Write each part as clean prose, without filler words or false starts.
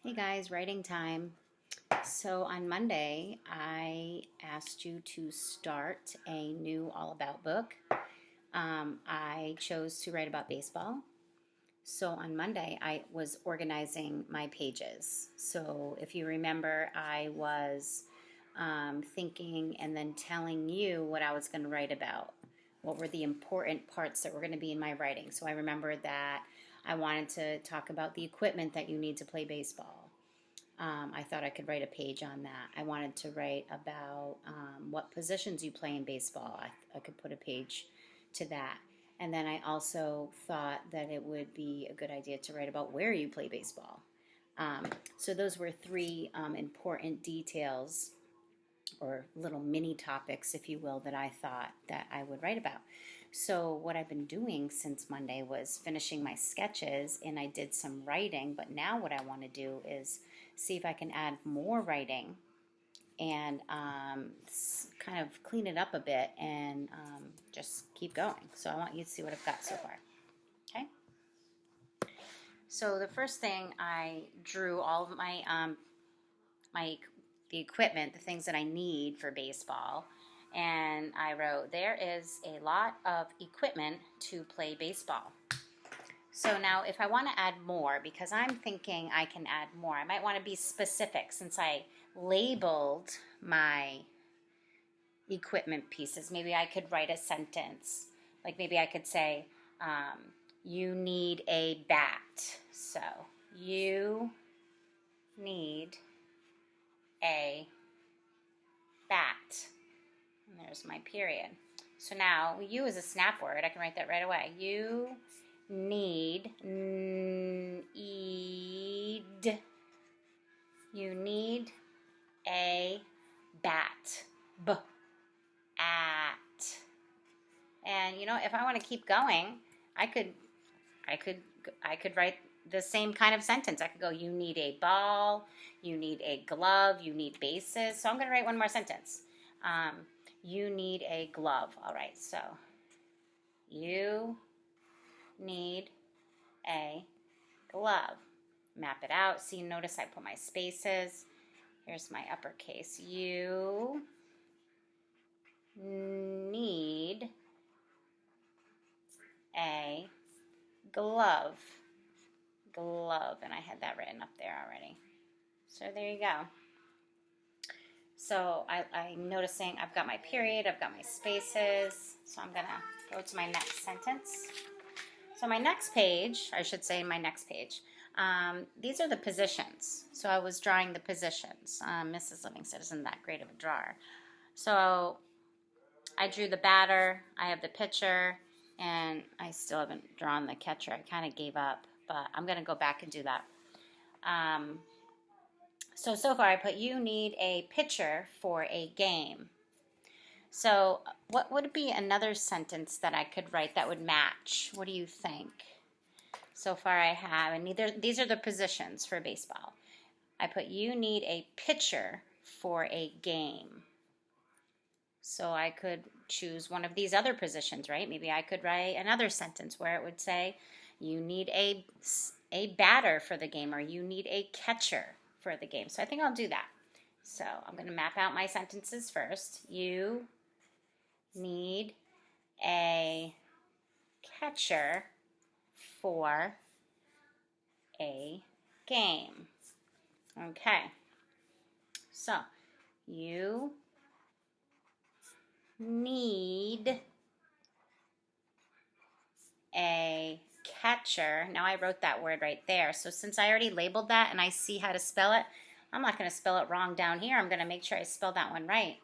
Hey guys, writing time. So on Monday, I asked you to start a new All About book. I chose to write about baseball. So on Monday, I was organizing my pages. So if you remember, I was thinking and then telling you what I was going to write about. What were the important parts that were going to be in my writing? So I remembered that I wanted to talk about the equipment that you need to play baseball. I thought I could write a page on that. I wanted to write about what positions you play in baseball. I could put a page to that. And then I also thought that it would be a good idea to write about where you play baseball. Um, so those were three important details or little mini topics, if you will, that I thought that I would write about. So what I've been doing since Monday was finishing my sketches, and I did some writing, but now what I want to do is see if I can add more writing and kind of clean it up a bit and just keep going. So I want you to see what I've got so far. Okay. So the first thing, I drew all of my the equipment, the things that I need for baseball, and I wrote, there is a lot of equipment to play baseball. So now if I want to add more, because I'm thinking I can add more, I might want to be specific since I labeled my equipment pieces. Maybe I could write a sentence. Like maybe I could say, you need a bat. So you need a bat. And there's my period. So now you is a snap word. I can write that right away. You need you need a bat. B-at. And you know, if I want to keep going, I could write the same kind of sentence. I could go, you need a ball, you need a glove, you need bases. So I'm going to write one more sentence. You need a glove. All right, so you need a glove. Map it out. See, notice I put my spaces. Here's my uppercase. You need a glove. Glove, and I had that written up there already. So there you go. So I'm noticing I've got my period, I've got my spaces, so I'm going to go to my next sentence. So my next page, I should say my next page, these are the positions. So I was drawing the positions. Mrs. Livingston isn't that great of a drawer. So I drew the batter, I have the pitcher, and I still haven't drawn the catcher. I kind of gave up, but I'm going to go back and do that. So far I put, you need a pitcher for a game. So what would be another sentence that I could write that would match? What do you think? So far I have, and these are the positions for baseball. I put, you need a pitcher for a game. So I could choose one of these other positions, right? Maybe I could write another sentence where it would say, you need a batter for the game, or you need a catcher for the game. So I think I'll do that. So I'm going to map out my sentences first. You need a catcher for a game. Okay. So you need a catcher. Now I wrote that word right there. So since I already labeled that and I see how to spell it, I'm not going to spell it wrong down here. I'm going to make sure I spell that one right.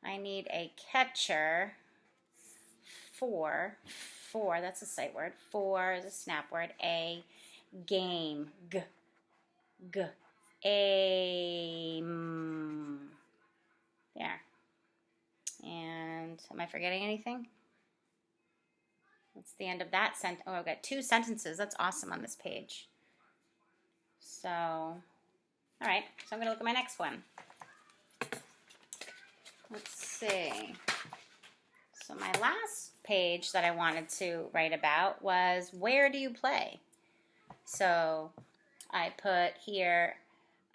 I need a catcher for, that's a sight word, for is a snap word, a game, aim. There. And am I forgetting anything? That's the end of that sentence. Oh, I've got 2 sentences. That's awesome on this page. So, all right. So I'm going to look at my next one. Let's see. So my last page that I wanted to write about was, where do you play? So I put here,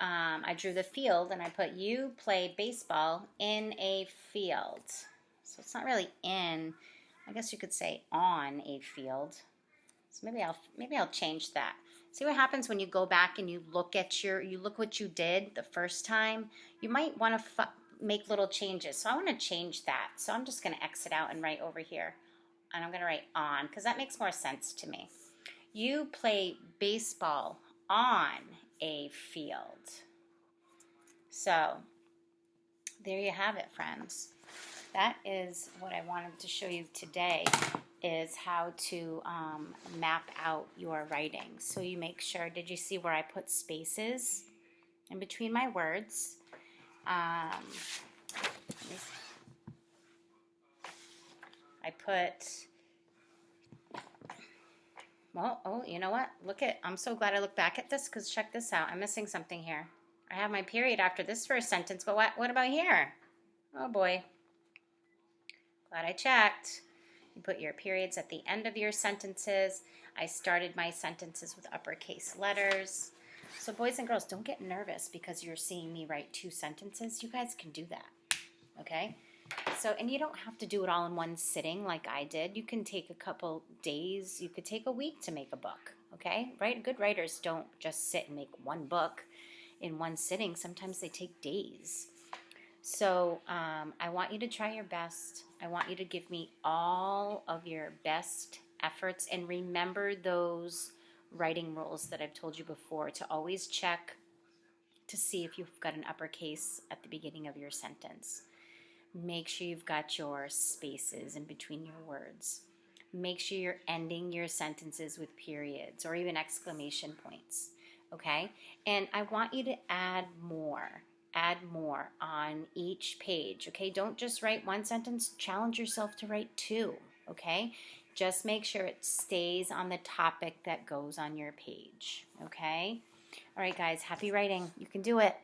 I drew the field and I put you play baseball in a field. So it's not really in, I guess you could say on a field. So maybe I'll change that. See what happens when you go back and you look at you look what you did the first time. You might want to make little changes. So I want to change that. So I'm just going to exit out and write over here. And I'm going to write on because that makes more sense to me. You play baseball on a field. So there you have it, friends. That is what I wanted to show you today, is how to map out your writing. So you make sure, did you see where I put spaces in between my words? I put, well, oh, you know what? I'm so glad I looked back at this because check this out. I'm missing something here. I have my period after this first sentence, but what about here? Oh boy. Glad I checked. You put your periods at the end of your sentences. I started my sentences with uppercase letters. So boys and girls, don't get nervous because you're seeing me write 2 sentences. You guys can do that, okay? So, and you don't have to do it all in one sitting like I did. You can take a couple days. You could take a week to make a book, okay? Right? Good writers don't just sit and make one book in one sitting. Sometimes they take days. So I want you to try your best. I want you to give me all of your best efforts, and remember those writing rules that I've told you before, to always check to see if you've got an uppercase at the beginning of your sentence. Make sure you've got your spaces in between your words. Make sure you're ending your sentences with periods or even exclamation points, okay? And I want you to add more on each page, okay? Don't just write one sentence. Challenge yourself to write 2, okay? Just make sure it stays on the topic that goes on your page, okay? All right, guys, happy writing. You can do it.